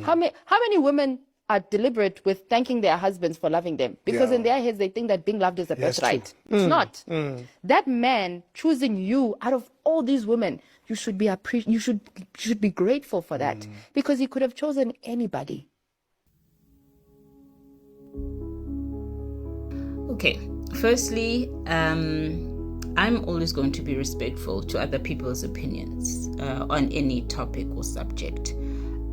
How many women are deliberate with thanking their husbands for loving them? Because in their heads they think that being loved is a birthright. It's not. That man choosing you out of all these women, you should be grateful for that, because he could have chosen anybody. Okay, firstly, I'm always going to be respectful to other people's opinions on any topic or subject.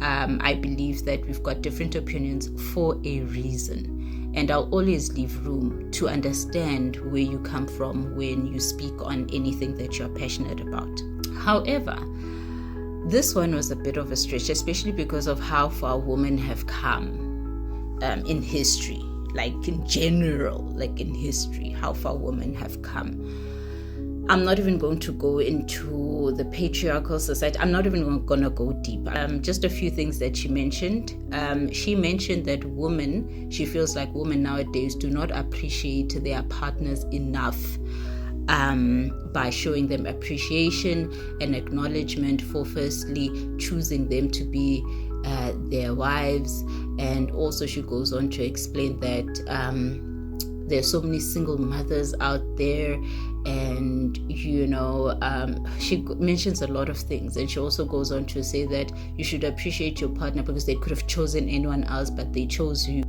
I believe that we've got different opinions for a reason, and I'll always leave room to understand where you come from when you speak on anything that you're passionate about. However, this one was a bit of a stretch, especially because of how far women have come in history, like in general, like in history, how far women have come. I'm not even going to go into the patriarchal society. I'm not even going to go deep. Just a few things that she mentioned. She mentioned that she feels like women nowadays do not appreciate their partners enough by showing them appreciation and acknowledgement for firstly choosing them to be their wives. And also she goes on to explain that there's so many single mothers out there, and she mentions a lot of things. And she also goes on to say that you should appreciate your partner because they could have chosen anyone else, but they chose you.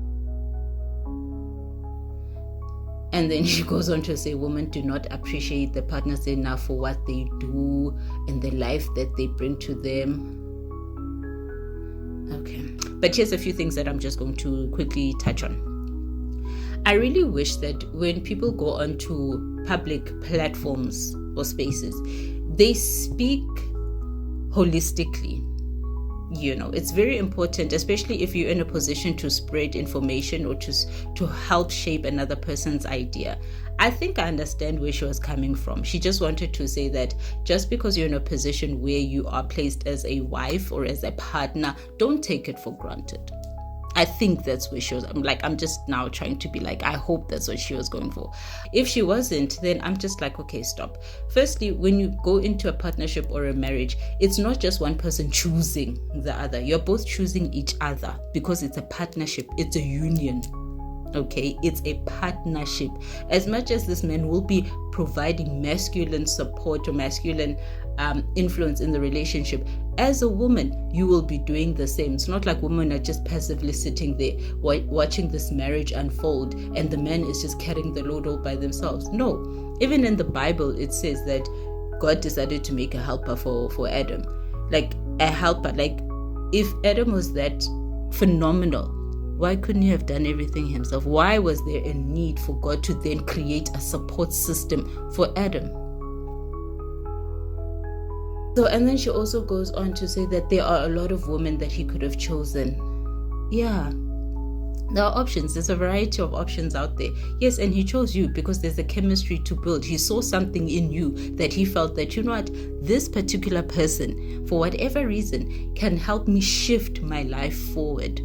And then she goes on to say women do not appreciate their partners enough for what they do and the life that they bring to them. Okay, but here's a few things that I'm just going to quickly touch on. I really wish that when people go onto public platforms or spaces, they speak holistically. It's very important, especially if you're in a position to spread information or to help shape another person's idea. I think I understand where she was coming from. She just wanted to say that just because you're in a position where you are placed as a wife or as a partner, don't take it for granted. I think that's where she was. I'm just now trying to be like, I hope that's what she was going for. If she wasn't, then I'm just like, okay, stop. Firstly, when you go into a partnership or a marriage, it's not just one person choosing the other. You're both choosing each other because it's a partnership. It's a union. Okay, it's a partnership. As much as this man will be providing masculine support or masculine influence in the relationship, as a woman, you will be doing the same. It's not like women are just passively sitting there watching this marriage unfold and the man is just carrying the load all by themselves. No, even in the Bible, it says that God decided to make a helper for Adam. Like a helper. Like if Adam was that phenomenal, why couldn't he have done everything himself? Why was there a need for God to then create a support system for Adam? So, and then she also goes on to say that there are a lot of women that he could have chosen. Yeah, there are options. There's a variety of options out there. Yes, and he chose you because there's a chemistry to build. He saw something in you that he felt that, this particular person, for whatever reason, can help me shift my life forward.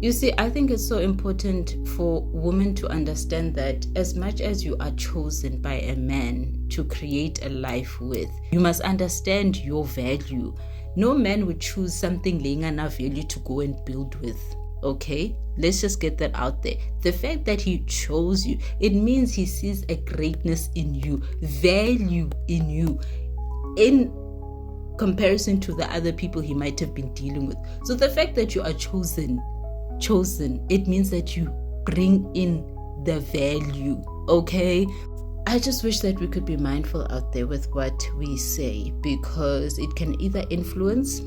You see, I think it's so important for women to understand that as much as you are chosen by a man to create a life with, you must understand your value. No man would choose something laying enough value to go and build with. Okay? Let's just get that out there. The fact that he chose you, it means he sees a greatness in you, value in you, in comparison to the other people he might have been dealing with. So the fact that you are chosen, it means that you bring in the value. Okay, I just wish that we could be mindful out there with what we say, because it can either influence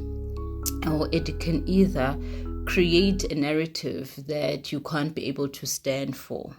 or it can either create a narrative that you can't be able to stand for.